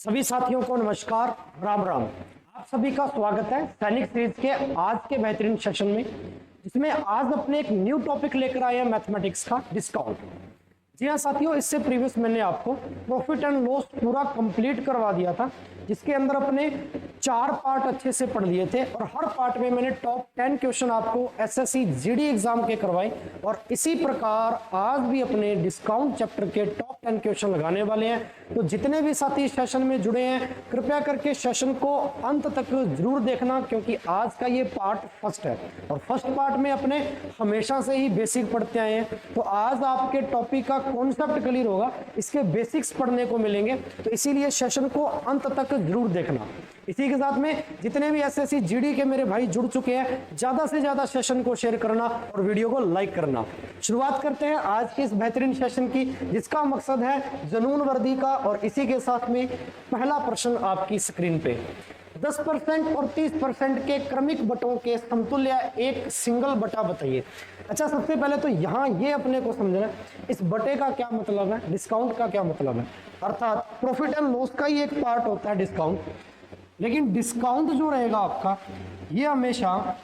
सभी साथियों को नमस्कार, राम राम। आप सभी का स्वागत है सैनिक सीरीज के आज के बेहतरीन सेशन में, जिसमें आज अपने एक न्यू टॉपिक लेकर आए हैं मैथमेटिक्स का डिस्काउंट। जी हाँ साथियों, इससे प्रीवियस मैंने आपको प्रॉफिट एंड लॉस पूरा कंप्लीट करवा दिया था, जिसके अंदर अपने 4 पार्ट अच्छे से पढ़ लिए थे और हर पार्ट में मैंने टॉप 10 क्वेश्चन आपको एसएससी जीडी एग्जाम के करवाए। और इसी प्रकार आज भी अपने डिस्काउंट चैप्टर के टॉप 10 क्वेश्चन लगाने वाले हैं। तो जितने भी साथी सेशन में जुड़े हैं, कृपया करके सेशन को अंत तक जरूर देखना, क्योंकि आज का ये पार्ट फर्स्ट है और फर्स्ट पार्ट में अपने हमेशा से ही बेसिक पढ़ते आए हैं। तो आज आपके टॉपिक का कॉन्सेप्ट क्लियर होगा, इसके बेसिक्स पढ़ने को मिलेंगे, तो इसीलिए सेशन को अंत तक जरूर देखना। इसी के साथ में जितने भी एसएससी जीडी के मेरे भाई जुड़ चुके हैं, ज्यादा से ज्यादा सेशन को शेयर करना और वीडियो को लाइक करना। शुरुआत करते हैं आज के इस बेहतरीन सेशन की, जिसका मकसद है जुनून वर्दी का। और इसी के साथ में पहला प्रश्न आपकी स्क्रीन पे, 10% और 30% के क्रमिक बटों के समतुल्य एक सिंगल बटा बताइए। अच्छा, सबसे पहले तो यहाँ ये अपने को समझना है इस बटे का क्या मतलब है, डिस्काउंट का क्या मतलब है। अर्थात प्रॉफिट एंड लॉस का ही एक पार्ट होता है डिस्काउंट, लेकिन डिस्काउंट जो रहेगा आपका ये हमेशा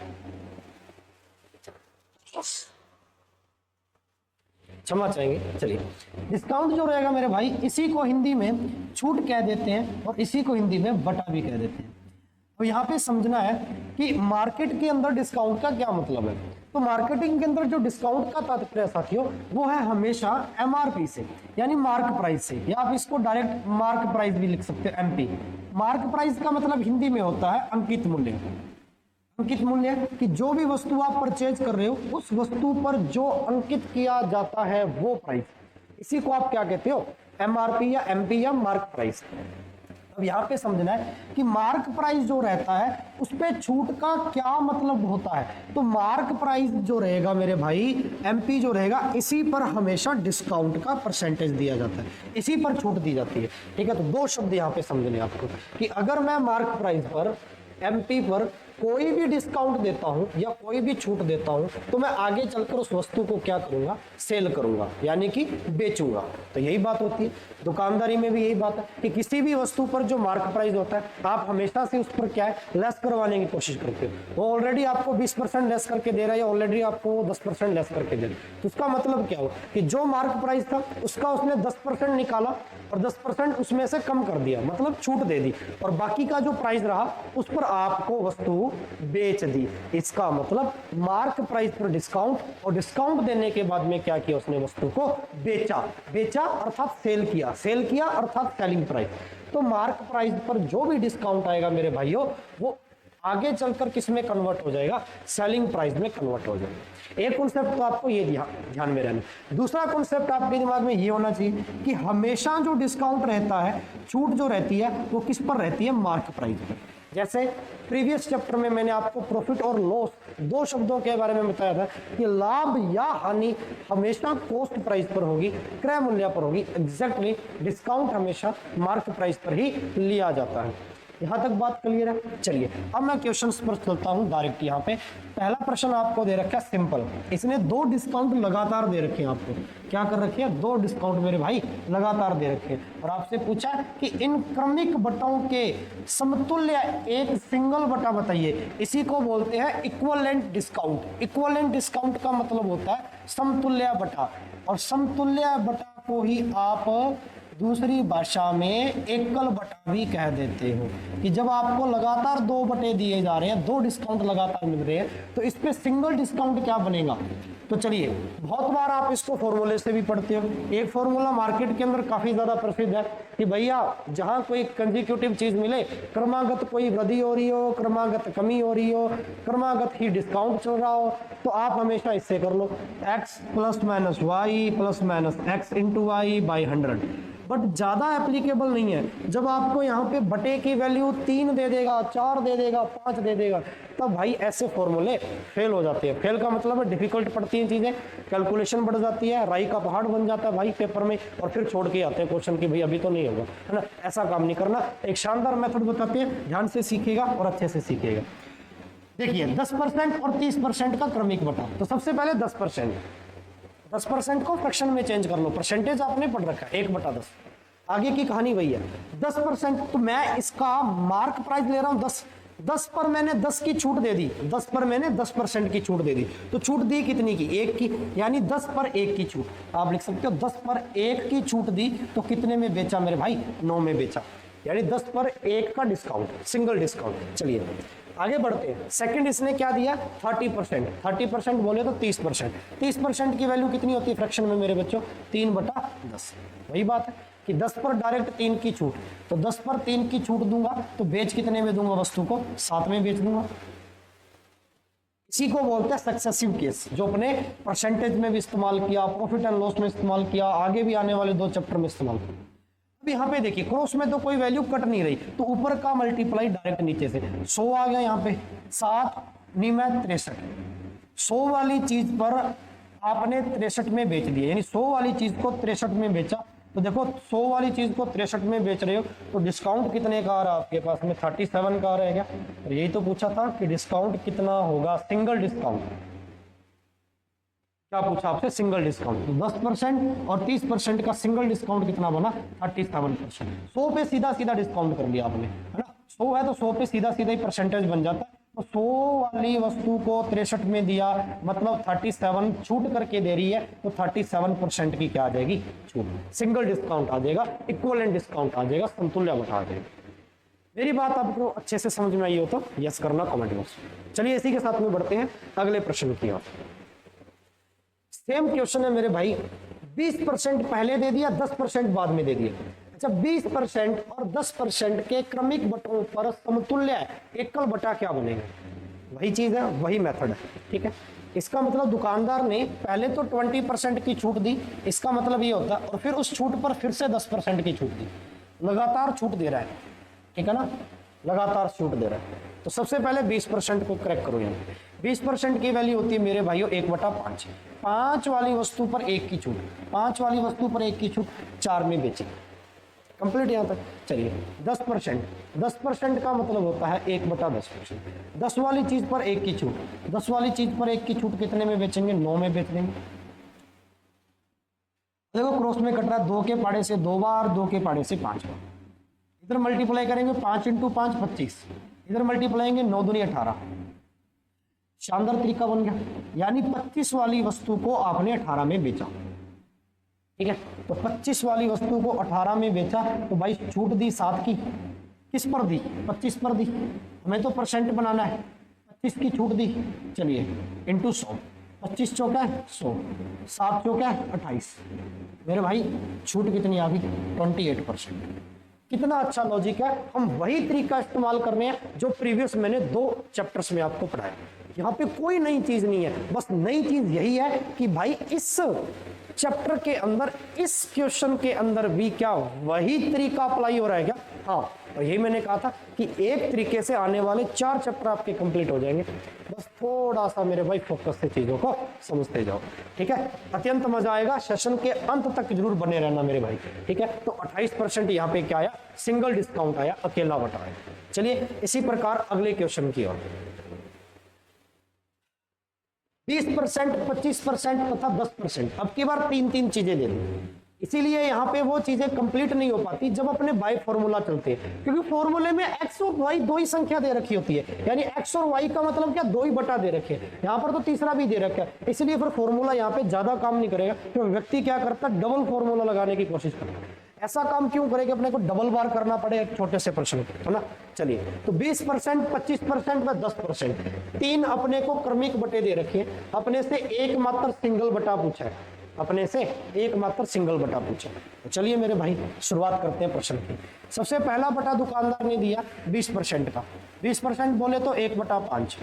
क्षमा चाहेंगे, चलिए, डिस्काउंट जो रहेगा मेरे भाई, इसी को हिंदी में छूट कह देते हैं और इसी को हिंदी में बटा भी कह देते हैं। तो यहाँ पे समझना है कि मार्केट के अंदर डिस्काउंट का क्या मतलब है। तो मार्केटिंग के अंदर जो डिस्काउंट का तात्पर्य साथियों, वो है हमेशा एमआरपी से, यानी मार्क प्राइस से, या आप इसको डायरेक्ट मार्क प्राइस भी लिख सकते हो, एमपी। मार्क प्राइस का मतलब हिंदी में होता है अंकित मूल्य। अंकित मूल्य कि जो भी वस्तु आप परचेज कर रहे हो, उस वस्तु पर जो अंकित किया जाता है वो प्राइस, इसी को आप क्या कहते हो, एमआरपी या एमपी या मार्क प्राइस। अब यहाँ पे समझना है कि मार्क प्राइस जो रहता है उस पे छूट का क्या मतलब होता है। तो मार्क प्राइस जो रहेगा मेरे भाई, एमपी जो रहेगा, इसी पर हमेशा डिस्काउंट का परसेंटेज दिया जाता है, इसी पर छूट दी जाती है। ठीक है, तो दो शब्द यहाँ पे समझने आपको कि अगर मैं मार्क प्राइस पर, एमपी पर कोई भी डिस्काउंट देता हूं या कोई भी छूट देता हूं, तो मैं आगे चलकर उस वस्तु को क्या करूंगा, सेल करूंगा, यानी कि बेचूंगा। तो यही बात होती है दुकानदारी में भी, यही बात है कि किसी भी वस्तु पर जो मार्क प्राइस होता है, आप हमेशा से उस पर क्या है, लेस करवाने की कोशिश करते हो। वो ऑलरेडी आपको 20% लेस करके दे रहा है, ऑलरेडी आपको 10% लेस करके दे रहा है। तो उसका मतलब क्या हो कि जो मार्क प्राइस था उसका उसने 10% निकाला और 10% उसमें से कम कर दिया, मतलब छूट दे दी, और बाकी का जो प्राइस रहा उस पर आपको वस्तु बेच दी। इसका मतलब मार्क प्राइस पर डिस्काउंट, और डिस्काउंट देने के बाद में क्या किया, उसने वस्तु को बेचा। बेचा अर्थात सेल किया, सेल किया अर्थात सेलिंग प्राइस। तो मार्क प्राइस पर जो भी डिस्काउंट आएगा मेरे भाइयों, वो आगे चलकर किस में कन्वर्ट हो जाएगा, सेलिंग प्राइस में कन्वर्ट हो जाएगा। एक कॉन्सेप्ट तो आपको ये ध्यान में रहना। दूसरा कॉन्सेप्ट आपके दिमाग में ये होना चाहिए कि हमेशा जो डिस्काउंट रहता है, छूट जो रहती है, वो किस पर रहती है, मार्क प्राइस पर। जैसे प्रीवियस चैप्टर में मैंने आपको प्रॉफिट और लॉस दो शब्दों के बारे में बताया था कि लाभ या हानि हमेशा कॉस्ट प्राइस पर होगी, क्रय मूल्य पर होगी। एग्जैक्टली डिस्काउंट हमेशा मार्क प्राइस पर ही लिया जाता है। यहां तक बात क्लियर है। चलिए अब मैं क्वेश्चंस पर चलता हूं डायरेक्ट। यहाँ पे पहला प्रश्न आपको दे रखा है सिंपल, इसने 2 डिस्काउंट लगातार दे रखे हैं। आपको क्या कर रखे हैं, 2 डिस्काउंट मेरे भाई लगातार दे रखे हैं, और आपसे पूछा कि इन क्रमिक बटों के समतुल्य एक सिंगल बटा बताइए। इसी को बोलते हैं इक्विवेलेंट डिस्काउंट। इक्विवेलेंट डिस्काउंट का मतलब होता है समतुल्य बटा, और समतुल्य बटा को ही आप दूसरी भाषा में एकल बटा भी कह देते हो। कि जब आपको लगातार 2 बटे दिए जा रहे हैं, 2 डिस्काउंट लगातार मिल रहे हैं, तो इस पे सिंगल डिस्काउंट क्या बनेगा। तो चलिए, बहुत बार आप इसको फॉर्मूले से भी पढ़ते हो। एक फॉर्मूला मार्केट के अंदर काफी ज्यादा प्रसिद्ध है कि भैया जहां कोई कंसेक्यूटिव चीज मिले, क्रमागत कोई वृद्धि हो रही हो, क्रमागत कमी हो रही हो, क्रमागत ही डिस्काउंट चल रहा हो, तो आप हमेशा इससे कर लो, x + -y + -x × y / 100। But ज्यादा एप्लीकेबल नहीं है। जब आपको यहाँ पे बटे की वैल्यू 3 दे देगा, 4 दे देगा, 5 दे देगा, तब भाई ऐसे फॉर्मूले फेल हो जाते हैं। फेल का मतलब है डिफिकल्ट पड़ती हैं चीजें, कैलकुलेशन बढ़ जाती है, राई का पहाड़ बन जाता है भाई पेपर में, और फिर छोड़ के आते हैं क्वेश्चन की भाई अभी तो नहीं होगा, है ना। ऐसा काम नहीं करना। एक शानदार मेथड बताते हैं, ध्यान से सीखेगा और अच्छे से सीखेगा। देखिए 10% और 30% का क्रमिक बटा। तो सबसे पहले 10% को फ्रैक्शन में चेंज कर लो। परसेंटेज आपने पढ़ रखा है 1/10। आगे की कहानी वही है। 10%, तो मैं इसका मार्क प्राइस ले रहा हूं 10, 10 पर मैंने 10 की छूट दे दी, 10 पर मैंने 10% की छूट दे दी, तो छूट दी कितनी की? 1 की, यानी 10 पर 1 की छूट। आप लिख सकते हो 10 पर 1 की छूट दी, तो कितने में बेचा मेरे भाई? 9 में बेचा, यानी 10 पर 1 का डिस्काउंट, सिंगल डिस्काउंट। चलिए आगे बढ़ते हैं। सेकंड इसने क्या दिया? 30%। 30% बोले तो 30%। 30% की वैल्यू कितनी होती है फ्रैक्शन में मेरे बच्चों? 3/10। वही बात है कि 10 पर डायरेक्ट 3 की छूट, तो 10 पर 3 की छूट दूंगा तो बेच कितने में दूंगा वस्तु को? 7 में बेच दूंगा। इसी को बोलते हैं सक्सेसिव केस, जो अपने परसेंटेज में भी इस्तेमाल किया, प्रॉफिट एंड लॉस में इस्तेमाल किया, आगे भी आने वाले 2 चैप्टर में इस्तेमाल किया। अब यहाँ पे देखिए क्रॉस में तो कोई वैल्यू कट नहीं रही, तो ऊपर का मल्टीप्लाई डायरेक्ट नीचे से 100 आ गया यहाँ पे, 7 निमे 63। 100 वाली चीज पर आपने 63 में बेच दिया, यानी 100 वाली चीज को 63 में बेचा। तो देखो 100 वाली चीज को 63 में बेच रहे हो, तो डिस्काउंट कितने का आ रहा है आपके पास में? 37 का आ रहा है क्या? और यही तो पूछा था कि डिस्काउंट कितना होगा, सिंगल डिस्काउंट। क्या पूछा आपसे? Single discount. तो 10% और 30% का सिंगल डिस्काउंट कितना बना? 37%। 100 पे सीधा सीधा डिस्काउंट कर दिया आपने, है ना? 100 है तो 100 पे सीधा सीधा ही परसेंटेज बन जाता है। तो 100 वाली वस्तु को 63 में दिया, मतलब 37 छूट करके दे रही है, तो 37% की क्या आ जाएगी? छूट। सिंगल डिस्काउंट आ जाएगा, इक्विवेलेंट डिस्काउंट आ जाएगा, समतुल्य बटा आ जाएगा। मेरी बात आपको अच्छे से समझ में आई हो तो यस करना कमेंट बॉक्स में। चलिए इसी के साथ में बढ़ते हैं अगले प्रश्न की ओर। सेम क्वेश्चन है मेरे भाई, 20% पहले दे दिया, 10% बाद में दे दिया। अच्छा, 20% और 10% के क्रमिक बटों पर समतुल्य एकल बटा क्या बनेगा? वही चीज है, वही मेथड है, ठीक है। इसका मतलब दुकानदार ने पहले तो 20% की छूट दी, इसका मतलब ये होता है, और फिर उस छूट पर फिर से 10% की छूट दी। लगातार छूट दे रहा है, ठीक है ना, लगातार छूट दे रहा है। तो सबसे पहले 20% को क्रैक करो। यहाँ 20% की वैल्यू होती है मेरे भाइयों 1/5। 5 वाली वस्तु पर 1 की छूट, 5 वाली वस्तु पर 1 की छूट, 4 में बेचे। कंप्लीट यहाँ तक। चलिए 10%, 10% का मतलब होता है 1/10%। 10 वाली चीज पर 1 की छूट, 10 वाली चीज पर 1 की छूट कितने में बेचेंगे? 9 में बेच देंगे। देखो क्रॉस में कट रहा है, 2 के पाड़े से 2 बार, 2 के पाड़े से 5 बार। इधर मल्टीप्लाई करेंगे 5 × 5 25, इधर मल्टीप्लाइंगे 9 दूनी 18। शानदार तरीका बन गया, यानी 25 वाली वस्तु को आपने 18 में बेचा, ठीक है। तो 25 वाली वस्तु को 18 में बेचा, तो भाई छूट दी 7 की, किस पर दी? 25 पर दी। हमें तो परसेंट बनाना है, 25 की छूट दी। चलिए इंटू 100, 25 चौका है 100, 7 चौका है 28। मेरे भाई छूट कितनी आ गई? 28%। कितना अच्छा लॉजिक है। हम वही तरीका इस्तेमाल कर रहे हैं जो प्रीवियस मैंने 2 चैप्टर्स में आपको पढ़ाया। यहाँ पे कोई नई चीज नहीं है, बस नई चीज यही है कि भाई इस चैप्टर के अंदर, इस क्वेश्चन के अंदर भी क्या वही तरीका अप्लाई हो रहा है क्या? हाँ, और यही मैंने कहा था कि एक तरीके से आने वाले 4 चैप्टर आपके कंप्लीट हो जाएंगे। बस थोड़ा सा मेरे भाई फोकस से चीजों को समझते जाओ, ठीक है। अत्यंत मजा आएगा, सेशन के अंत तक जरूर बने रहना मेरे भाई, ठीक है। तो 28% यहाँ पे क्या आया? सिंगल डिस्काउंट आया, अकेला बटा आया। चलिए इसी प्रकार अगले क्वेश्चन की ओर। 20%, 25% तथा 10%। अब की बार 3 चीजें दे दी, इसीलिए यहाँ पे वो चीजें कंप्लीट नहीं हो पाती जब अपने बाय फॉर्मूला चलते हैं, क्योंकि फॉर्मूले में x और y 2 ही संख्या दे रखी होती है, यानी x और y का मतलब क्या? 2 ही बटा दे रखे हैं। यहाँ पर तो तीसरा भी दे रखा है, इसलिए फिर फॉर्मूला यहाँ पे ज्यादा काम नहीं करेगा। तो व्यक्ति क्या करता है? डबल फॉर्मूला लगाने की कोशिश करता है। ऐसा काम क्यों करे कि अपने को डबल बार करना पड़े एक छोटे से प्रश्न, है ना। चलिए तो 20%, 25% व 10%, 3 अपने को क्रमिक बटे दे रखे, अपने से एकमात्र सिंगल बटा पूछा है, अपने से एकमात्र सिंगल बटा पूछा। तो चलिए मेरे भाई शुरुआत करते हैं प्रश्न की। सबसे पहला बटा दुकानदार ने दिया 20% का, 20% बोले तो 1/5।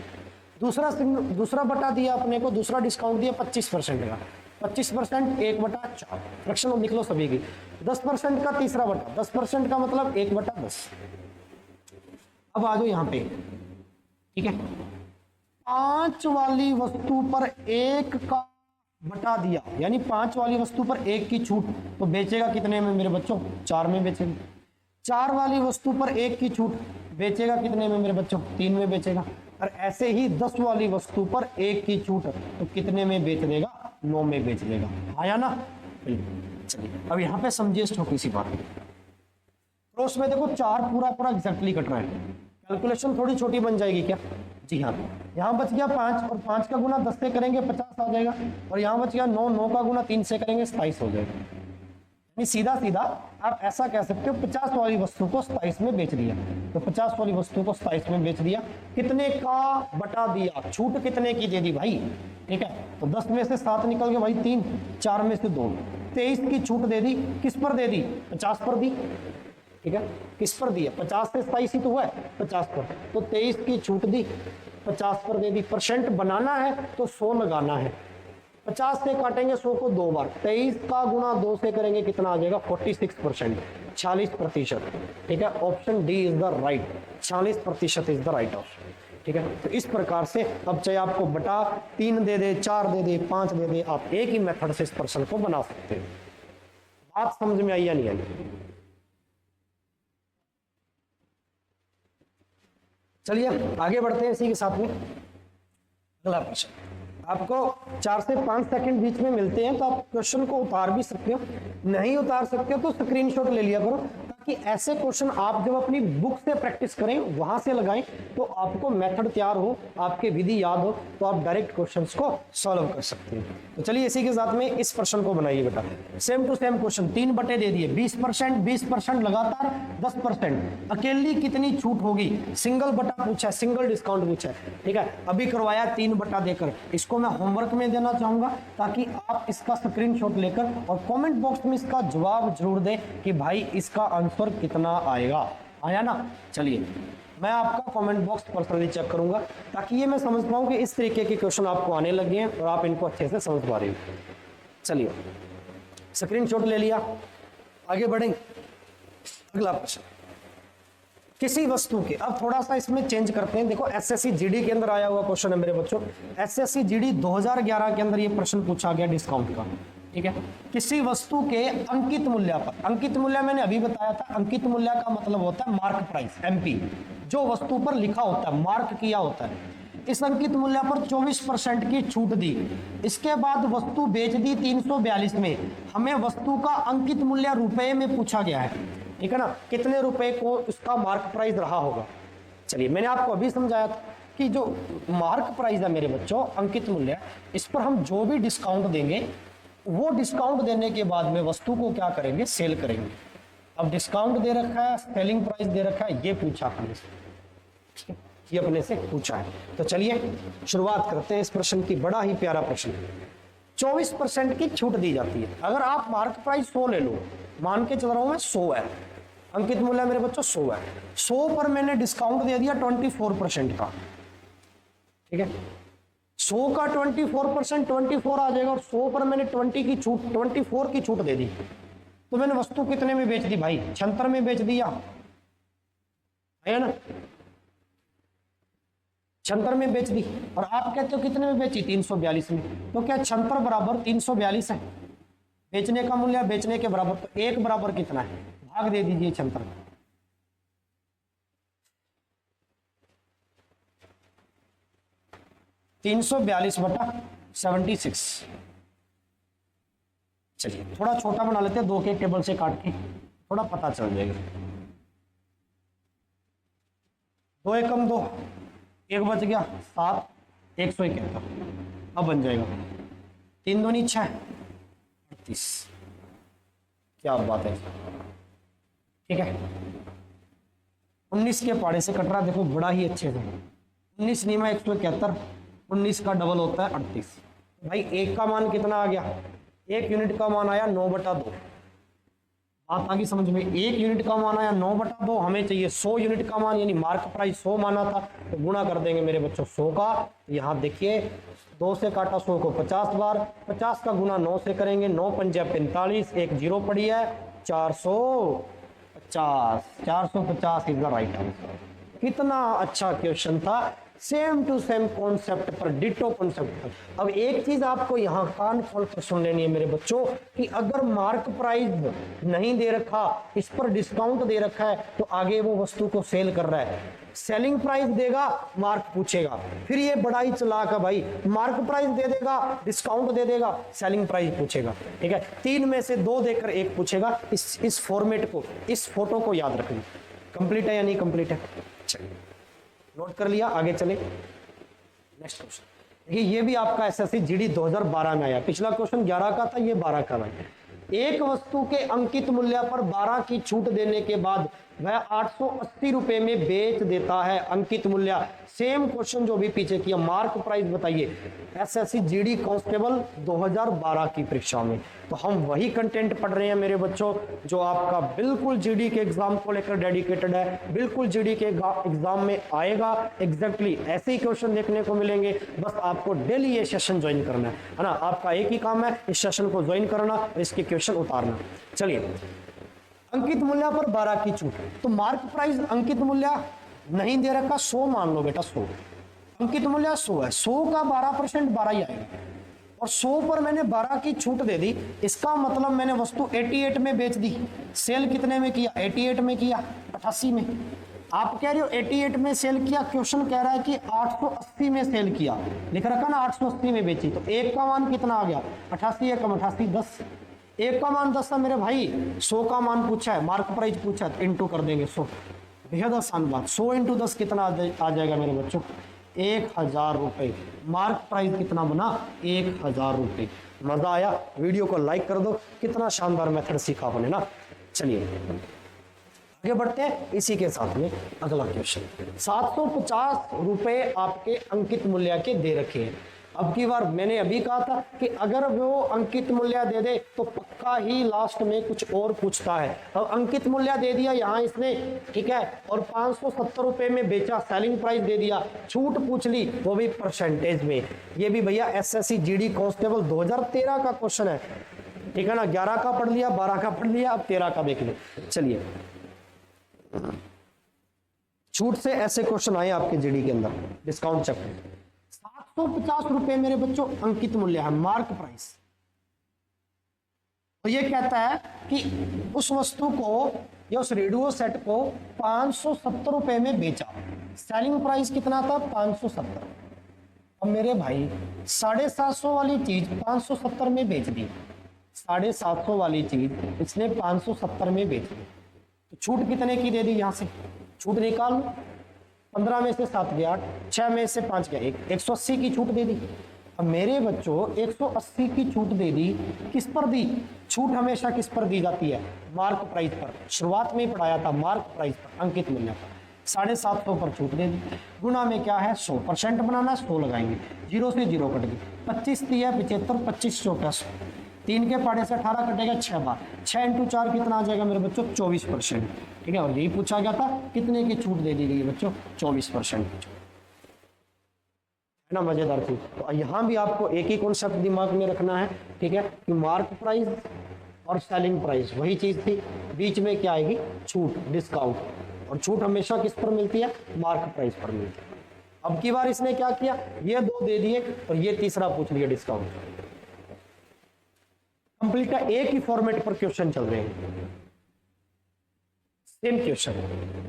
दूसरा बटा दिया अपने को, दूसरा डिस्काउंट दिया 25% का, 25% 1/4। फ्रैक्शन लिख लो सभी की। 10% का तीसरा बटा, 10% का मतलब 1/10। अब आ जाओ यहाँ पे, ठीक है। 5 वाली वस्तु पर 1 का बटा दिया, यानी 5 वाली वस्तु पर 1 की छूट, तो बेचेगा कितने में मेरे बच्चों? 4 में बेचेगा। 4 वाली वस्तु पर 1 की छूट, बेचेगा कितने में मेरे बच्चों? 3 में बेचेगा। और ऐसे ही 10 वाली वस्तु पर 1 की छूट, तो कितने में बेच देगा? 9 में बेच देगा। आया ना? चलिए अब यहाँ पे समझिए छोटी सी बात। और उसमें देखो 4 पूरा पूरा एग्जैक्टली कट रहा है, कैलकुलेशन थोड़ी छोटी बन जाएगी क्या? जी हाँ, यहाँ बच गया 5 और 5 का गुना 10 से करेंगे 50 आ जाएगा, और यहाँ बच गया 9, 9 का गुना 3 से करेंगे 27 हो जाएगा। यानी सीधा सीधा आप ऐसा कह सकते हो 50 वाली वस्तु को 27 में बेच दिया, तो 50 वाली वस्तु को 27 में बेच दिया, कितने का बटा दिया, छूट कितने की दे दी भाई, ठीक है, तो 10 में से 7 निकल गए भाई 3, 4 में से 2, 23 की छूट दे दी, किस पर दे दी? 50 पर दी, ठीक है, किस पर दिया? 50 से 27 ही तो हुआ है, 50 पर, तो 23 की छूट दी, 50 पर दे दी। परसेंट बनाना है तो 100 लगाना है, 50 से काटेंगे 100 को 2 बार, 23 का गुना 2 से करेंगे कितना आ जाएगा? 46%, 46%, ठीक है, option D is the right, 46% is the right option, ठीक है। तो इस प्रकार से अब चाहे आपको बटा 3 दे दे, 4 दे दे, 5 दे दे, आप एक ही मेथड से इस प्रश्न को बना सकते हैं। बात समझ में आई या नहीं आई? चलिए आगे बढ़ते हैं इसी के साथ में। अगला प्रश्न आपको 4 से 5 सेकंड बीच में मिलते हैं, तो आप क्वेश्चन को उतार भी सकते हो, नहीं उतार सकते हो तो स्क्रीनशॉट ले लिया करो, ताकि ऐसे क्वेश्चन आप जब अपनी बुक से प्रैक्टिस करें, वहां से लगाएं, तो आपको मेथड तैयार हो, आपके विधि याद हो, तो आप डायरेक्ट क्वेश्चंस को सॉल्व कर सकते हैं। तो चलिए इसी के साथ में इस प्रश्न को बनाइए बेटा, सेम टू सेम क्वेश्चन, 3 बटे दे दिए, 20%, 20% लगातार 10%, अकेली कितनी छूट होगी? सिंगल बटा पूछा है, सिंगल डिस्काउंट पूछा है, ठीक है, अभी करवाया 3 बटा देकर, इसको मैं होमवर्क में देना चाहूंगा, ताकि आप इसका स्क्रीनशॉट लेकर और कमेंट बॉक्स में इसका जवाब जरूर दें कि भाई इसका आंसर कितना आएगा। आया ना? चलिए मैं आपका कमेंट बॉक्स पर्सनली चेक करूंगा, ताकि ये मैं समझ पाऊं कि इस तरीके के क्वेश्चन आपको आने लगे हैं और आप इनको अच्छे से समझ पा रहे हो। चलिए स्क्रीनशॉट ले लिया, आगे बढ़ेंगे। अगला प्रश्न, किसी वस्तु के, अब थोड़ा सा इसमें चेंज करते हैं, देखो एसएससी जीडी के अंदर आया हुआ क्वेश्चन है मेरे बच्चों, एसएससी जीडी 2011 के अंदर ये प्रश्न पूछा गया डिस्काउंट का, ठीक है। किसी वस्तु के अंकित मूल्य पर, अंकित मूल्य मैंने अभी बताया था, अंकित मूल्य का मतलब होता है मार्क प्राइस, एमपी, जो वस्तु पर लिखा होता है, मार्क किया होता है। इस अंकित मूल्य पर 24% की छूट दी, इसके बाद वस्तु बेच दी 342 में, हमें वस्तु का अंकित मूल्य रुपए में पूछा गया है, ठीक है ना, कितने रुपए को इसका मार्क प्राइस रहा होगा। चलिए मैंने आपको अभी समझाया था कि जो मार्क प्राइस है मेरे बच्चों, अंकित मूल्य, इस पर हम जो भी डिस्काउंट देंगे, वो डिस्काउंट देने के बाद में वस्तु को क्या करेंगे? सेल करेंगे। अब डिस्काउंट दे रखा है, सेलिंग प्राइस दे रखा है, ये पूछा हमने, ये अपने से पूछा है। तो चलिए शुरुआत करते हैं इस प्रश्न की, बड़ा ही प्यारा प्रश्न। 24% की छूट दी जाती है, अगर आप मार्क प्राइस 100 ले लो, मान के चल रहा हूं मैं 100 है, अंकित मूल्य मेरे बच्चों 100 है, 100 पर मैंने डिस्काउंट दे दिया 24% का, ठीक है, 100 का 24%, 24 आ जाएगा, और 100 पर मैंने 20 की छूट, 24 की छूट दे दी, तो मैंने वस्तु कितने में बेच दी भाई? 76 में बेच दिया, है ना, 76 में बेच दी। और आप कहते हो कितने में बेची? 342 में। तो क्या 76 बराबर 342 है? बेचने का मूल्य बेचने के बराबर, तो 1 बराबर कितना है? भाग दे दीजिए 76 में। (342/76). चलिए थोड़ा छोटा बना लेते हैं, 2 के टेबल से काट के, थोड़ा पता चल जाएगा। 2 एकम 2, 1 बच गया 7, 171, अब बन जाएगा 3 दूनी 6, 38। क्या बात है, ठीक है। 19 के पाड़े से कट रहा, देखो बड़ा ही अच्छे से, 19 नीमा 171, 19 का डबल होता है 38। भाई 1 का मान कितना आ गया? 1 यूनिट का मान आया 9/2। बात आगे समझ में, 1 यूनिट का मान आया 9/2, हमें चाहिए 100 यूनिट का मान, यानी मार्क प्राइस 100 माना था, तो गुणा कर देंगे मेरे बच्चों 100 का। यहाँ देखिए 2 से काटा 100 को 50 बार, 50 का गुना 9 से करेंगे, 9 पंजे 45, 1 0 पड़ी है, 450, 450 इज द राइट आंसर। कितना अच्छा क्वेश्चन था, सेम टू सेम कॉन्सेप्ट पर, डिटो कॉन्सेप्ट पर। अब एक चीज आपको यहाँ कान खोल कर सुन लेनी है मेरे बच्चों कि अगर मार्क प्राइस नहीं दे रखा, इस पर डिस्काउंट दे रखा है, तो आगे वो वस्तु को सेल कर रहा है, सेलिंग प्राइस देगा, मार्क पूछेगा, फिर ये बड़ा ही चालाक है भाई, मार्क प्राइस दे देगा, डिस्काउंट दे देगा, सेलिंग प्राइस पूछेगा। ठीक है, 3 में से 2 देकर 1 पूछेगा। इस फॉर्मेट को, इस फोटो को याद रखना। कंप्लीट है या नहीं कंप्लीट है? चलिए नोट कर लिया, आगे चले नेक्स्ट क्वेश्चन। देखिए ये भी आपका एसएससी जीडी 2012 में आया। पिछला क्वेश्चन 11 का था, ये 12 का भाई। एक वस्तु के अंकित मूल्य पर 12 की छूट देने के बाद वह 880 रुपए में बेच देता है। अंकित मूल्य, सेम क्वेश्चन जो भी पीछे किया, मार्क प्राइस बताइए एसएससी जीडी कांस्टेबल 2012 की परीक्षा में। तो हम वही कंटेंट पढ़ रहे हैं मेरे बच्चों जो आपका बिल्कुल जीडी के एग्जाम को लेकर डेडिकेटेड है, बिल्कुल जीडी के एग्जाम में आएगा। एग्जैक्टली ऐसे ही क्वेश्चन देखने को मिलेंगे, बस आपको डेली ये सेशन ज्वाइन करना है ना। आपका एक ही काम है, इस सेशन को ज्वाइन करना और इसके क्वेश्चन उतारना। चलिए, अंकित मूल्य पर 12 की छूट, तो मार्क प्राइस अंकित मूल्य नहीं दे रखा, 100 मान लो बेटा, 100 अंकित मूल्य 100 है, 100 का 12% 12 ही आएगा, और 100 पर मैंने 12 की छूट दे दी। इसका मतलब मैंने वस्तु 88 में बेच दी। सेल कितने में किया? 88 में किया, 88 में। आप कह रहे हो 88 में सेल किया, क्वेश्चन कह रहा है कि 880 में सेल किया, लिख रखा ना 880 में बेची, तो एक का मान कितना आ गया? 88 एकम 88 10, एक का मान 10 है मेरे भाई, 100 का मान पूछा है, मार्क प्राइस पूछा है, तो इंटू कर देंगे 100। बेहद आसान बात। 100 इंटू 10 कितना आ जाएगा मेरे बच्चों? 1000 रुपए। मार्क प्राइस कितना बना? 1000 रुपए। मजा आया? वीडियो को लाइक कर दो, कितना शानदार मेथड सीखा आपने ना। चलिए आगे बढ़ते हैं इसी के साथ में अगला क्वेश्चन। 750 रुपए आपके अंकित मूल्य के दे रखे हैं। अब की बार मैंने अभी कहा था कि अगर वो अंकित मूल्य दे दे तो पक्का ही लास्ट में कुछ और पूछता है। अब अंकित मूल्य दे दिया यहाँ इसने, ठीक है, और 570 रुपए में बेचा, सेलिंग प्राइस दे दिया, छूट पूछ ली, वो भी परसेंटेज में। ये भी भैया एसएससी जीडी कांस्टेबल 2013 का क्वेश्चन है, ठीक है ना। 11 का पढ़ लिया, 12 का पढ़ लिया, अब 13 का देख लो। चलिए, छूट से ऐसे क्वेश्चन आए आपके जीडी के अंदर, डिस्काउंट चैप्टर। 750 रुपए मेरे बच्चों अंकित मूल्य है, मार्क प्राइस। तो ये कहता है कि उस वस्तु को या उस रेडियो सेट को 570 रुपए में बेचा, सेलिंग प्राइस कितना था? 570। अब मेरे भाई 750 वाली चीज 570 में बेच दी, 750 वाली चीज इसने 570 में बेच दी, तो छूट कितने की दे दी? यहां से छूट निकाल लो, 15 में से 7 गया 8, 6 में से 5 गया 1, 180 की छूट दे दी। अब मेरे बच्चों 180 की छूट दे दी, किस पर दी? छूट हमेशा किस पर दी जाती है? मार्क प्राइस पर। शुरुआत में ही पढ़ाया था, मार्क प्राइस पर, अंकित मूल्य पर। 750 पर छूट दे दी, गुना में क्या है? 100% बनाना है, 100 लगाएंगे, 0 से 0 कट गई, 25 दिया 75, 25 चौका 100, 3 के पाड़े से 18 कटेगा 6 बार, 6 इंटू 4 कितना आ जाएगा मेरे बच्चों? 24%। ठीक है, और यही पूछा गया था, कितने की छूट दे दी गई बच्चों? 24% की छूट, है ना। मजेदार चीज। तो यहाँ भी आपको एक ही कॉन्सेप्ट दिमाग में रखना है, ठीक है, कि मार्क प्राइस और सेलिंग प्राइस वही चीज थी, बीच में क्या आएगी? छूट, डिस्काउंट, और छूट हमेशा किस पर मिलती है? मार्क प्राइस पर मिलती है। अब की बार इसने क्या किया? ये 2 दे दिए और ये तीसरा पूछ लिया, डिस्काउंट। कंप्लीट है, एक ही फॉर्मेट पर क्वेश्चन चल रहे हैं, सेम क्वेश्चन।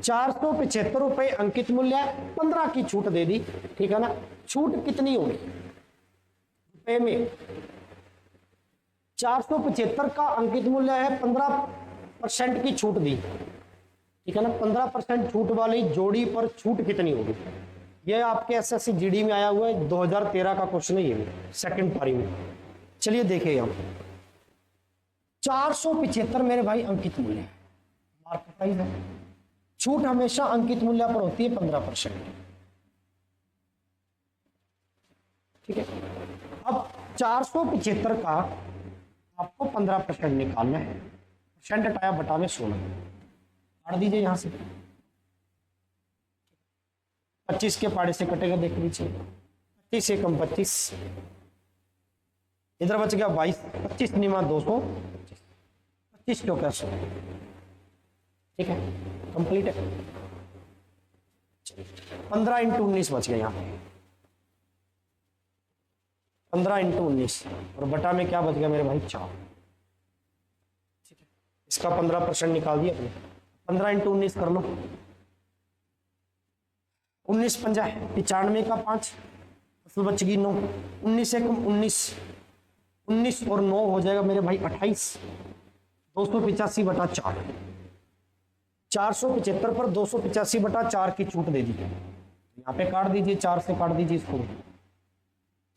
475 रुपए अंकित मूल्य है, 15 की छूट दे दी, ठीक है ना। छूट कितनी होगी रुपए में? 475 का अंकित मूल्य है, 15% की छूट दी, ठीक है ना। 15% छूट वाली जोड़ी पर छूट कितनी होगी? यह आपके एसएससी जीडी में आया हुआ है, 2013 का क्वेश्चन है, ये सेकंड पारी में। चलिए देखिए, हम 475 मेरे भाई अंकित मूल्य है, मार्क प्राइस है, छूट हमेशा अंकित मूल्य पर होती है 15%, ठीक है। अब 475 का आपको 15% निकालना है, परसेंट हटाया बटा में 16 काट दीजिए, यहां से 25 के पाड़े से कटेगा, देख लीजिए, 25 एकम 25, इधर बच गया 22, 25 निमा 200, 25 चौका 100, ठीक है, कंप्लीट है। 15 इंटू 19 बच गया यहाँ पे, 15 इंटू 19 और बटा में क्या बच गया मेरे भाई 4। ठीक है, इसका 15% निकाल दिया अपने। 15 इंटू 19 कर लो, 19 पंजा 95 का 5, असल बच गई 9, 19 से कम 19, 19 और 9 हो जाएगा मेरे भाई 28, 285 बटा 4, 475 पर 285 बटा 4 की छूट दे दी। यहाँ पे काट दीजिए, 4 से काट दीजिए इसको,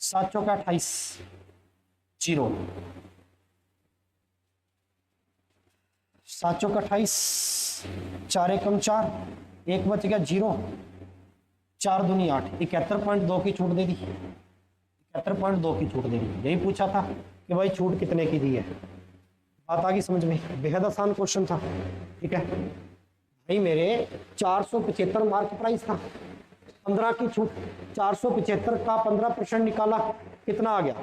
7 चौका 28, 0, 7 चौका 28, 4 एकम 4, 1 बच गया 0, 4 दूनी 8, 71.2 की छूट दे दी, 71.2 की छूट दे दी। यही पूछा था कि भाई छूट कितने की दी है। बात आ गई समझ में, बेहद आसान क्वेश्चन था। ठीक है भाई, मेरे 475 मार्क प्राइस था, 15 की छूट, 475 का 15% निकाला, कितना आ गया,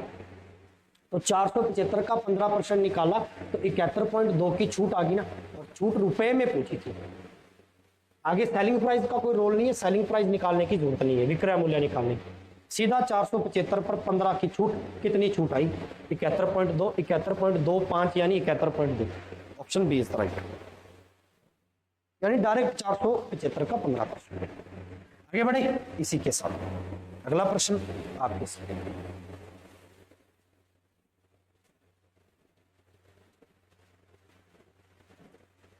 तो 475 का 15% निकाला तो 71.2 की छूट आ गई ना, और छूट रुपए में पूछी थी। आगे सेलिंग प्राइस का कोई रोल नहीं है, सेलिंग प्राइस निकालने की जरूरत नहीं है, विक्रय मूल्य निकालने की। सीधा 475 पर 15 की छूट, कितनी छूट आई, 71.2, 71.25 यानी 71.2, ऑप्शन बी इज राइट, यानी डायरेक्ट 475 का 15%। आगे बढ़े इसी के साथ अगला प्रश्न आपके सामने।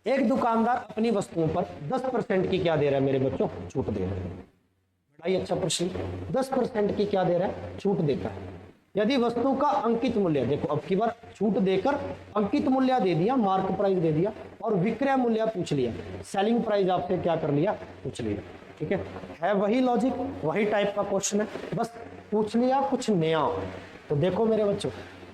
एक दुकानदार अपनी वस्तुओं पर 10% की क्या दे रहा है मेरे बच्चों, छूट दे रहा है। बड़ा ही अच्छा प्रश्न, 10% की क्या दे रहा है, छूट देता है। यदि वस्तु का अंकित मूल्य, देखो अब की बार छूट देकर अंकित मूल्य दे दिया, मार्क प्राइस दे दिया, और विक्रय मूल्य पूछ लिया, सेलिंग प्राइस आपसे क्या कर लिया, पूछ लिया। ठीक है वही लॉजिक, वही टाइप का क्वेश्चन है, बस पूछ लिया कुछ नया। तो देखो मेरे बच्चों,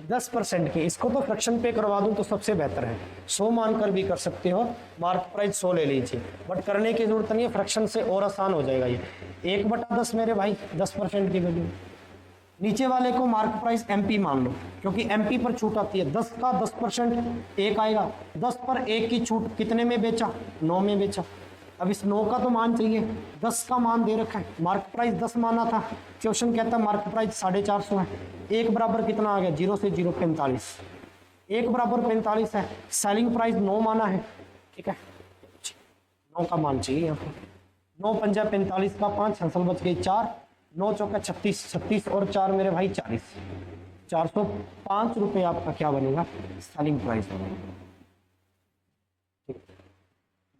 10% की, इसको तो फ्रैक्शन पे करवा दूं तो सबसे बेहतर है, 100 मानकर भी कर सकते हो, मार्क प्राइस 100 ले लीजिए, बट करने की जरूरत नहीं है, फ्रैक्शन से और आसान हो जाएगा ये। 1/10 मेरे भाई 10% की वैल्यू, नीचे वाले को मार्क प्राइस एमपी मान लो, क्योंकि एमपी पर छूट आती है, 10 का 10% 1 आएगा, 10 पर 1 की छूट, कितने में बेचा, 9 में बेचा। अब इस 9 का तो मान चाहिए, 10 का मान दे रखा है, मार्क प्राइस 10 माना था, क्वेश्चन कहता है मार्क प्राइस 450 है, 1 बराबर कितना आ गया, 0 से 0 45, 1 बराबर 45 है, सेलिंग प्राइस 9 माना है। ठीक है 9 का मान चाहिए यहाँ पर, 9 पंजा 45 का 5, हंसल बच गई 4, 9 चौका 36, 36 और 4 मेरे भाई 40, 405 रुपये आपका क्या बनेगा, सेलिंग प्राइस बनेगा।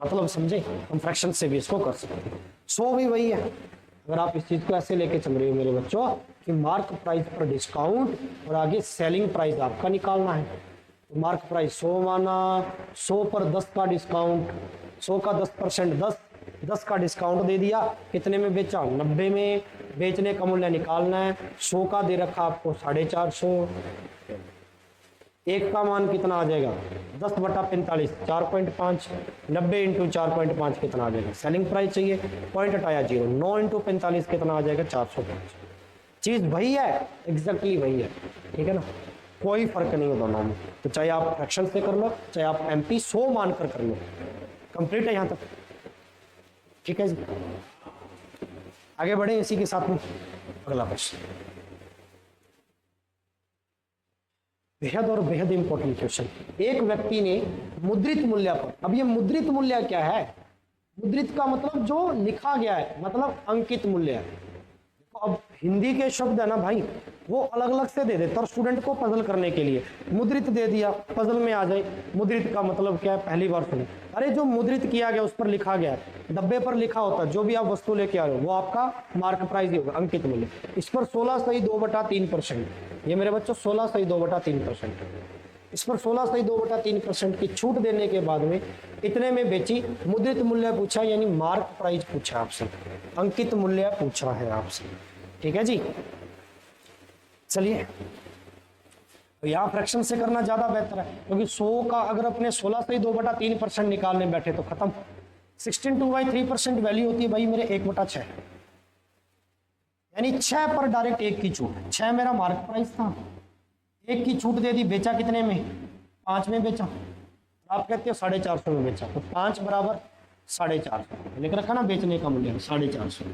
मतलब समझे, हम फ्रैक्शन से भी इसको कर सकते हैं। 100 भी वही है, अगर आप इस चीज को ऐसे लेके चल रहे हो मेरे बच्चों कि मार्क प्राइस पर डिस्काउंट और आगे सेलिंग प्राइस आपका निकालना है, तो मार्क प्राइस 100 माना, 100 पर 10 का डिस्काउंट, 100 का 10%, 10 का डिस्काउंट दे दिया, कितने में बेचा, 90 में, बेचने का मूल्य निकालना है, 100 का दे रखा आपको 450, 1 का मान कितना आ जाएगा, 10/45, 4.5, 90 इंटू 4.5 कितना आ जाएगा, सेलिंग प्राइस चाहिए, पॉइंट हटाया 0, 9 इंटू 45 कितना आ जाएगा, 405। चीज वही है, एग्जैक्टली वही है। ठीक है ना, कोई फर्क नहीं है दोनों में, तो चाहे आप फ्रैक्शन से कर लो, चाहे आप एमपी 100 मानकर कर लो, कंप्लीट है यहां तक। ठीक है जी, आगे बढ़े इसी के साथ में अगला प्रश्न, बेहद और बेहद इंपॉर्टेंट क्वेश्चन। एक व्यक्ति ने मुद्रित मूल्य पर, अब ये मुद्रित मूल्य क्या है, मुद्रित का मतलब जो लिखा गया है, मतलब अंकित मूल्य है। अब हिंदी के शब्द है ना भाई, वो अलग अलग से दे देते और स्टूडेंट को पजल करने के लिए मुद्रित दे दिया, पजल में आ जाए मुद्रित का मतलब क्या है, पहली बार सुने। अरे जो मुद्रित किया गया उस पर लिखा गया है, डब्बे पर लिखा होता है, जो भी आप वस्तु लेके आ रहे हो वो आपका मार्क प्राइस ही होगा, अंकित मूल्य। इस पर 16/2/3%, ये मेरे बच्चों 16/2/3%, इस पर 16/2/3% की छूट देने के बाद में इतने में बेची, मुद्रित मूल्य पूछा यानी मार्क प्राइस पूछा आपसे, अंकित मूल्य पूछा है आपसे। ठीक है जी, चलिए यहाँ फ्रैक्शन से करना ज्यादा बेहतर है, क्योंकि 100 का अगर अपने 16/2/3% निकालने बैठे तो खत्म। 16/2/3% वैल्यू होती है भाई मेरे 1/6, यानी 6 पर डायरेक्ट 1 की छूट, 6 मेरा मार्क प्राइस था, 1 की छूट दे दी, बेचा कितने में, 5 में बेचा, आप कहते हो 450 में बेचा, तो 5 बराबर 450 लिख रखा ना बेचने का मूल्य 450।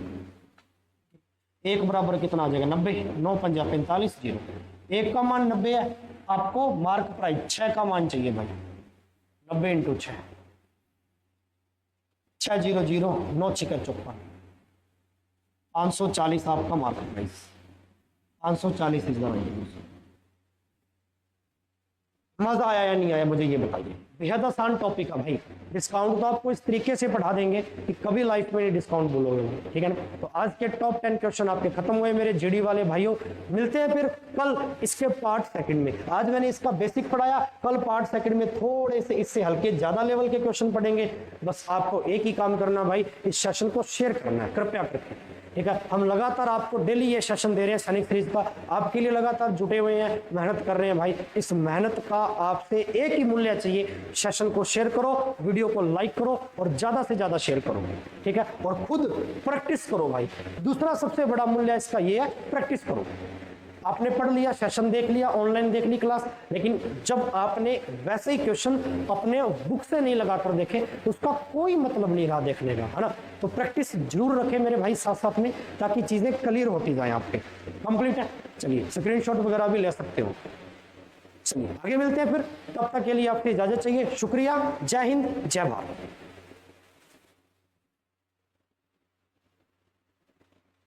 1 बराबर कितना आ जाएगा 90, 9 पंजा 45, 0। 1 का मान 90 है, आपको मार्क प्राइस 6 का मान चाहिए भाई। 90 इंटू 6, 6 0 0, 9 6 54, 540 आपका मार्क प्राइस। 540 इस बार। मजा आया या नहीं आया मुझे ये बताइए। बेहद आसान टॉपिक है भाई। डिस्काउंट तो आपको इस तरीके से पढ़ा देंगे कि कभी लाइफ में डिस्काउंट बोलोगे, ठीक है ना। तो आज के टॉप 10 क्वेश्चन आपके खत्म हुए मेरे जीडी वाले भाइयों। मिलते हैं फिर कल इसके पार्ट सेकंड में। आज मैंने इसका बेसिक पढ़ाया, कल पार्ट सेकंड में थोड़े से इससे हल्के ज्यादा लेवल के क्वेश्चन पढ़ेंगे। बस आपको एक ही काम करना भाई, इस सेशन को शेयर करना है कृपया करके, ठीक है। हम लगातार आपको डेली ये सेशन दे रहे हैं सैनिक सीरीज का, आपके लिए लगातार जुटे हुए हैं, मेहनत कर रहे हैं भाई। इस मेहनत का आपसे एक ही मूल्य चाहिए, सेशन को शेयर करो, वीडियो को लाइक करो और ज्यादा से ज्यादा शेयर करो, ठीक है। और खुद प्रैक्टिस करो भाई। दूसरा सबसे बड़ा मूल्य इसका ये है, प्रैक्टिस करो। आपने पढ़ लिया, सेशन देख लिया, ऑनलाइन देख ली क्लास, लेकिन जब आपने वैसे ही क्वेश्चन अपने बुक से नहीं लगाकर देखे तो उसका कोई मतलब नहीं रहा देखने का, है ना। तो प्रैक्टिस जरूर रखें मेरे भाई साथ साथ में, ताकि चीजें क्लियर होती जाए आपके। कंप्लीट है, चलिए स्क्रीनशॉट वगैरह भी ले सकते हो। चलिए आगे मिलते हैं फिर, तब तक के लिए आपसे इजाजत चाहिए। शुक्रिया, जय हिंद, जय भारत।